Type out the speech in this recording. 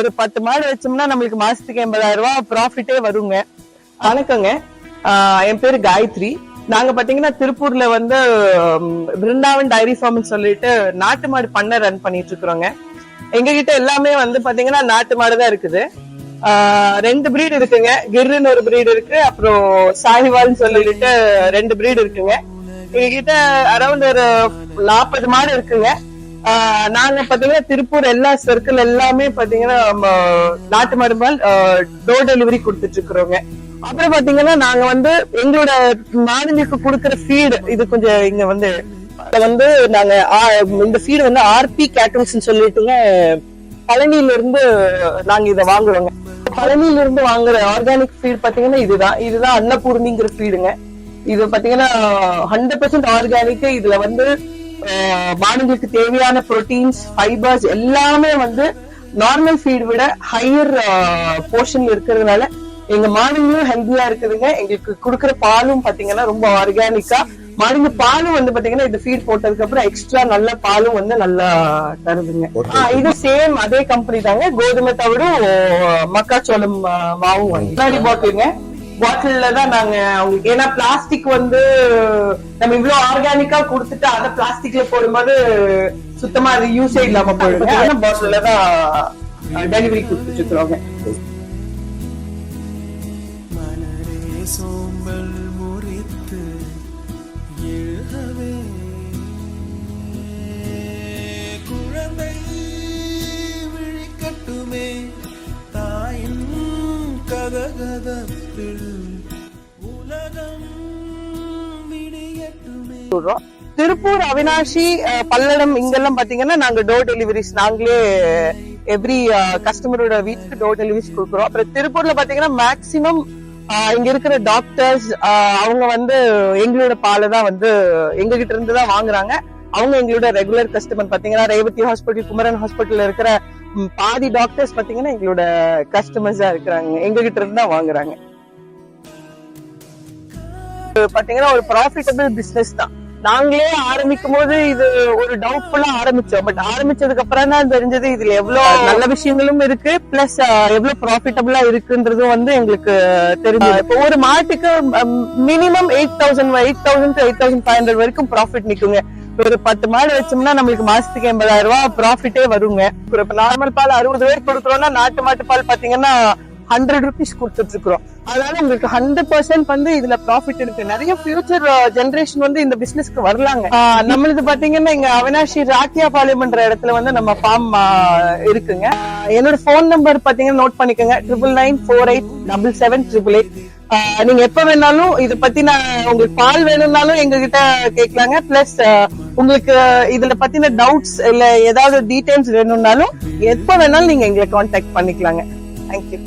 ஒரு 10 மாடு வச்சோம்னா நம்மளுக்கு மாசத்துக்கு 80,000 ரூபாய் ப்ராஃபிட்டே வருங்க. வணக்கங்க, என் பேரு காயத்ரி. நாங்க பாத்தீங்கன்னா திருப்பூர்ல வந்து பிருந்தாவன் டைரி ஃபார்ம் சொல்லிட்டு நாட்டு மாடு பண்ண ரன் பண்ணிட்டு இருக்கிறோங்க. எங்க கிட்ட எல்லாமே வந்து பாத்தீங்கன்னா நாட்டு மாடுதான் இருக்குது. 2 பிரீடு இருக்குங்க. கிர்ன்னு ஒரு பிரீடு இருக்கு, அப்புறம் சாஹிவால்னு சொல்லிட்டு 2 பிரீடு இருக்குங்க. எங்க கிட்ட அரௌண்ட் ஒரு 40 மாடு இருக்குங்க. நாங்க பாத்தீங்கன்னா திருப்பூர் எல்லா சர்க்கிள் எல்லாமே பாத்தீங்கன்னா நாட்டு மாடு பால் டோர் டெலிவரி கொடுத்துட்டு இருக்கிறோங்க. அப்புறம் பாத்தீங்கன்னா நாங்க வந்து எங்களோட மாடுகளுக்கு கொடுக்கற ஃபீடு இது கொஞ்சம் இங்க வந்து நாங்க இந்த ஃபீடு வந்து ஆர்பி கேட்டல்ஸ் சொல்லிட்டுங்க பழனியில இருந்து நாங்க இதை வாங்குறோங்க. பழனியில இருந்து வாங்குற ஆர்கானிக் ஃபீட் பாத்தீங்கன்னா இதுதான் அன்னபூர்ணிங்கிற ஃபீடுங்க. இது பாத்தீங்கன்னா 100% ஆர்கானிக். இதுல வந்து மாடுகளுக்கு தேவையான புரோட்டீன்ஸ், ஃபைபர்ஸ் எல்லாமே வந்து நார்மல் ஃபீட் விட ஹையர் போர்ஷன்ல இருக்கிறதுனால எங்க மாடுகளும் ஹெல்தியா இருக்குதுங்க. எங்களுக்கு கொடுக்கற பாலும் பாத்தீங்கன்னா ரொம்ப ஆர்கானிக்கா மாடுங்க. பாலும் வந்து பாத்தீங்கன்னா இந்த ஃபீட் போட்டதுக்கு அப்புறம் எக்ஸ்ட்ரா நல்ல பாலும் வந்து நல்லா தருதுங்க. இது சேம் அதே கம்பெனி தாங்க. கோதுமை தவிடும் மக்காச்சோளம் மாவும் முன்னாடி பாட்டிலுங்க. பாட்டில்ல தான் நாங்க அவங்களுக்கு, ஏன்னா பிளாஸ்டிக் வந்து நம்ம இவ்வளவு ஆர்கானிக்கா கொடுத்துட்டு அதை பிளாஸ்டிக்ல போடும்போது சுத்தமா அது யூஸே இல்லாம போயிடுங்க. ஆனா பாட்டில்ல தான் டெலிவரி கொடுத்துட்டு இருக்கிறோங்க. குழந்தை விழிக்கட்டுமே தாயின் கதகதப்பில் உலகம் விடியட்டுமே. திருப்பூர், அவினாஷி, பல்லடம் இங்கெல்லாம் பாத்தீங்கன்னா நாங்க டோர் டெலிவரிஸ் நாங்களே எவ்ரி கஸ்டமரோட வீட்டுக்கு டோர் டெலிவரிஸ் கொடுக்குறோம். அப்புறம் திருப்பூர்ல பாத்தீங்கன்னா மேக்சிமம் இங்க இருக்கிற டாக்டர்ஸ் அவங்க வந்து எங்களோட பாலை தான் வந்து எங்க கிட்ட இருந்து தான் வாங்குறாங்க. அவங்க எங்களோட ரெகுலர் கஸ்டமர். பாத்தீங்கன்னா ரேவதி ஹாஸ்பிட்டல், குமரன் ஹாஸ்பிட்டல் இருக்கிற பாதி டாக்டர்ஸ் பாத்தீங்கன்னா எங்களோட கஸ்டமர்ஸா இருக்கிறாங்க, எங்க கிட்ட இருந்து தான் வாங்குறாங்க. பாத்தீங்கன்னா ஒரு ப்ராஃபிட்டபிள் பிசினஸ் தான். நாங்களே ஆரம்பிக்கும் போது இது ஒரு டவுட்ஃபுல்லா ஆரம்பிச்சோம். பட் ஆரம்பிச்சதுக்கு அப்புறம் தான் தெரிஞ்சது இதுல எவ்வளவு நல்ல விஷயங்களும் இருக்கு, பிளஸ் எவ்வளவு ப்ராஃபிட்டபிளா இருக்குன்றதும் வந்து எங்களுக்கு தெரிஞ்சது. இப்போ ஒரு மாட்டுக்கு மினிமம் 8,000 to 8,500 வரைக்கும் ப்ராஃபிட் நிக்குங்க. ஒரு 10 மாடு வச்சோம்னா நம்மளுக்கு மாசத்துக்கு 80,000 ரூபாய் ப்ராஃபிட்டே வருங்க. இப்ப நார்மல் பால் 60 பேர் கொடுக்குறோம்னா நாட்டு மாட்டு பால் பாத்தீங்கன்னா 100 rupees கொடுத்துட்டு இருக்கிறோம். அதனால உங்களுக்கு 100% வந்து இதுல ப்ராஃபிட் இருக்கு. நிறைய ஃபியூச்சர் ஜெனரேஷன் வந்து இந்த பிசினஸ்க்கு வரலாங்க. நம்மளுக்கு பாத்தீங்கன்னா இங்க அவினாஷி ராக்கியா பாளையம்ன்ற இடத்துல வந்து நம்ம ஃபார்ம் இருக்குங்க. என்னோட போன் நம்பர் பாத்தீங்கன்னா நோட் பண்ணிக்கோங்க, 9994877888. நீங்க எப்ப வேணாலும் இத பத்தின உங்களுக்கு பால் வேணும்னாலும் எங்க கிட்ட கேட்கலாங்க. பிளஸ் உங்களுக்கு இதுல பத்தின டவுட்ஸ் இல்ல ஏதாவது டீடைல்ஸ் வேணும்னாலும் எப்ப வேணாலும் நீங்க எங்களை கான்டாக்ட் பண்ணிக்கலாங்க. தேங்க்யூ.